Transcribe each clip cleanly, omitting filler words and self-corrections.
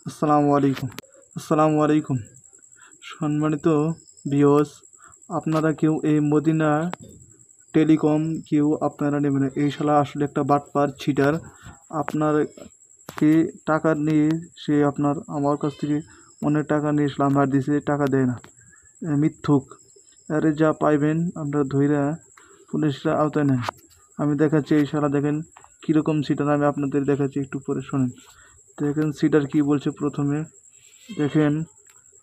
আসসালামু আলাইকুম। আসসালামু আলাইকুম সম্মানিত ভিউয়ার্স, আপনারা কেউ এই মদিনা টেলিকম কেউ আপনারা নেবেন না। এই শালা আসলে একটা বাটপার চিটার। আপনারকে টাকা নিয়ে সে আমার কাছ থেকে অনেক টাকা নিয়ে আমার দিছে, টাকা দেয় না, মিথ্যুক। আরে যা পাইবেন আপনারা ধইরা পুলিশরা আওতায় নেন। আমি দেখাচ্ছি এই শালা, দেখেন কীরকম সিটার। আমি আপনাদের দেখাচ্ছি, একটু পরে শোনেন। দেখেন সিটার কি বলছে। প্রথমে দেখেন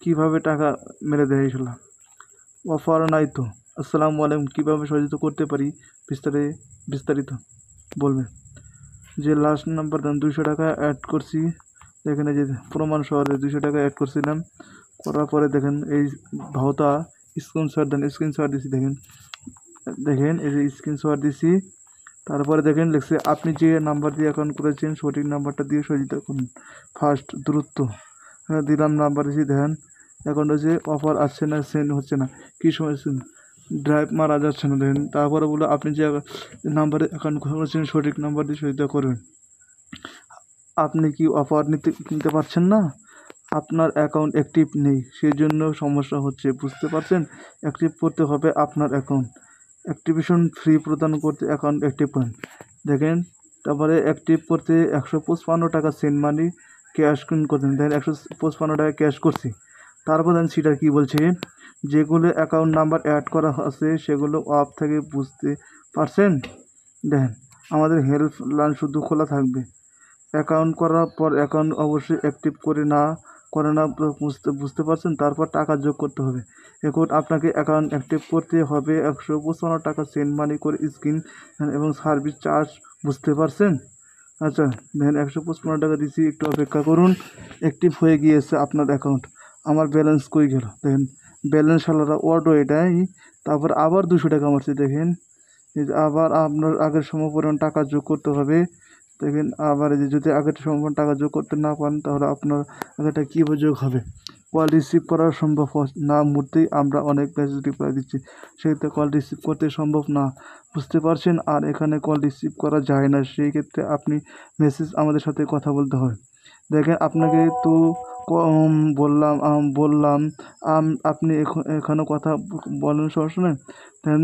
কিভাবে টাকা মেরে দেয় এই শালা। অফার নাই তো। আসসালামু আলাইকুম, কীভাবে সহযোগিতা করতে পারি বিস্তারিত বলবেন। যে লাস্ট নাম্বার দেন 200 টাকা অ্যাড করছি। দেখেন এই যে প্রমাণ শহরে 200 টাকা অ্যাড করছিলাম, করার পরে দেখেন এই ভাওতা স্ক্রিনশট দেন। স্ক্রিনশট দিছি, দেখেন দেখেন এই যে স্ক্রিনশট দিছি। তারপরে দেখেন লিখছে আপনি যে নাম্বার দিয়ে অ্যাকাউন্ট করেছেন সঠিক নাম্বারটা দিয়ে সহযোগিতা করুন ফার্স্ট দ্রুত। হ্যাঁ দিলাম, নাম্বার দিয়েছি। দেখেন অ্যাকাউন্ট হচ্ছে অফার আসছে না, সেন্ড হচ্ছে না, কী সময় ড্রাইভ মারা যাচ্ছে না। দেখেন তারপরে বলে আপনি যে নাম্বারে অ্যাকাউন্ট করেছেন সঠিক নাম্বার দিয়ে সহযোগিতা করবেন। আপনি কি অফার নিতে পারছেন না? আপনার অ্যাকাউন্ট অ্যাক্টিভ নেই, সেই জন্য সমস্যা হচ্ছে, বুঝতে পারছেন? অ্যাক্টিভ করতে হবে আপনার অ্যাকাউন্ট। অ্যাক্টিভেশন ফ্রি প্রদান করতে অ্যাকাউন্ট অ্যাক্টিভ করেন। দেখেন তারপরে অ্যাক্টিভ করতে 155 টাকা সেন্ড মানি ক্যাশ করতেন। দেখেন 155 টাকা ক্যাশ করছি। তারপর দেখেন সেটা কী বলছে, যেগুলো অ্যাকাউন্ট নাম্বার অ্যাড করা আছে সেগুলো অফ থেকে, বুঝতে পারছেন? দেখেন আমাদের হেল্প লাইন শুধু খোলা থাকবে। অ্যাকাউন্ট করার পর অ্যাকাউন্ট অবশ্যই অ্যাক্টিভ করে না বুঝতে পারছেন? তারপর টাকা যোগ করতে হবে। এখন আপনাকে অ্যাকাউন্ট অ্যাক্টিভ করতে হবে 155 টাকা সেন্ড মানি করে স্ক্রিন এবং সার্ভিস চার্জ, বুঝতে পারছেন? আচ্ছা দেখেন 155 টাকা দিচ্ছি, একটু অপেক্ষা করুন। অ্যাক্টিভ হয়ে গিয়েছে আপনার অ্যাকাউন্ট। আমার ব্যালেন্স কই গেল? দেখেন ব্যালেন্স শালারা অটো এটাই। তারপর আবার 200 টাকা মারছে। দেখেন এই যে আবার আপনার আগের সম পরিমাণ টাকা যোগ করতে হবে। দেখেন আবার এই যে যদি আগের সমান টাকা যোগ করতে না পারেন তাহলে আপনার আগেরটা কীভাবে যোগ হবে? কল রিসিভ করা সম্ভব না মুহূর্তেই আমরা অনেক মেসেজ রিপ্লাই দিচ্ছি, সেক্ষেত্রে কল রিসিভ করতে সম্ভব না, বুঝতে পারছেন? আর এখানে কল রিসিভ করা যায় না, সেই ক্ষেত্রে আপনি মেসেজ আমাদের সাথে কথা বলতে হয়। দেখেন আপনাকে তো বললাম আপনি এখানে কথা বলেন, সমস্যা নেই। দেন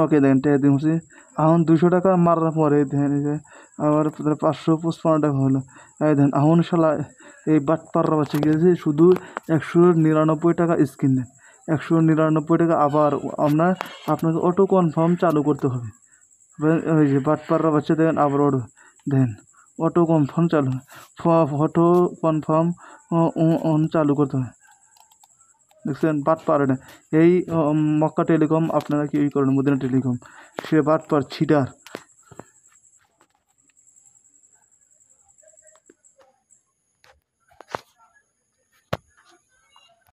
ওকে দেখেন টেয়া দিন হচ্ছে এখন 200 টাকা মারার পরে দেখেন এই যে আবার 555 টাকা হলো। এই দেখেন এখন শালা এই বাটপাররা বাচ্চা গিয়েছে, শুধু 199 টাকা স্কিন দেন। 199 টাকা আবার আপনাকে অটো কনফার্ম চালু করতে হবে। ওই যে বাটপাররা বাচ্চা দেখেন আবার দেন অটো কনফার্ম চালু করতে হবে। দেখছেন বাটপার এটা। এই মক্কা টেলিকম আপনারা কি করেন, মদিনা টেলিকম, সে বাটপার ছিটার।